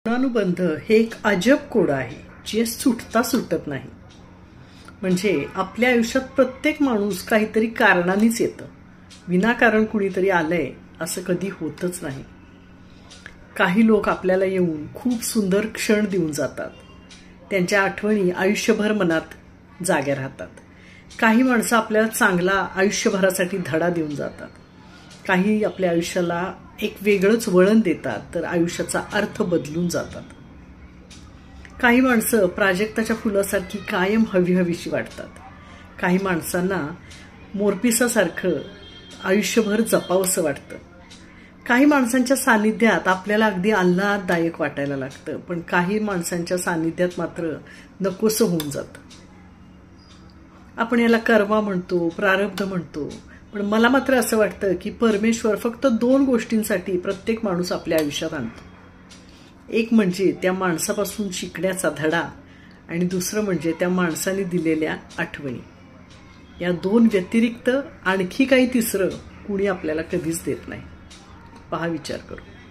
ऋणानुबंध हे एक अजब कोड आहे जे सुटता सुटत नाही। म्हणजे आपल्या आयुष्यात प्रत्येक माणूस काहीतरी कारणानेच येतं, विनाकारण कुणीतरी आलंय असं कधी होतच नाही। काही लोक आपल्याला येऊन खूप सुंदर क्षण देऊन जातात, त्यांच्या आठवणी आयुष्यभर मनात जाग्या राहतात। काही माणसं आपल्याला चांगला आयुष्यभरासाठी धडा देऊन जातात, काही आपल्या आयुष्याला एक वेगळंच वळण देतात, तर आयुष्याचा अर्थ बदलून जातात। काही माणसं प्राजक्ताच्या फुलासारखी कायम हवीहवीशी वाटतात, काही माणसांना मोरपिसासारखं आयुष्यभर जपावंसं वाटतं। काही माणसांच्या सानिध्यात आपल्याला अगदी आल्हाददायक वाटायला लागतं, पण काही माणसांच्या सानिध्यात मात्र नकोसं होऊन जातं। आपण याला कर्मा म्हणतो, प्रारब्ध म्हणतो, पण मला मात्र असं वाटतं की परमेश्वर फक्त दोन गोष्टींसाठी प्रत्येक माणूस आपल्या आयुष्यात आणतो। एक म्हणजे त्या माणसापासून शिकण्याचा धडा, आणि दुसरं म्हणजे त्या माणसाने दिलेल्या आठवणी। या दोन व्यतिरिक्त आणखी काही तिसरं कुणी आपल्याला कधीच देत नाही। पहा, विचार करू।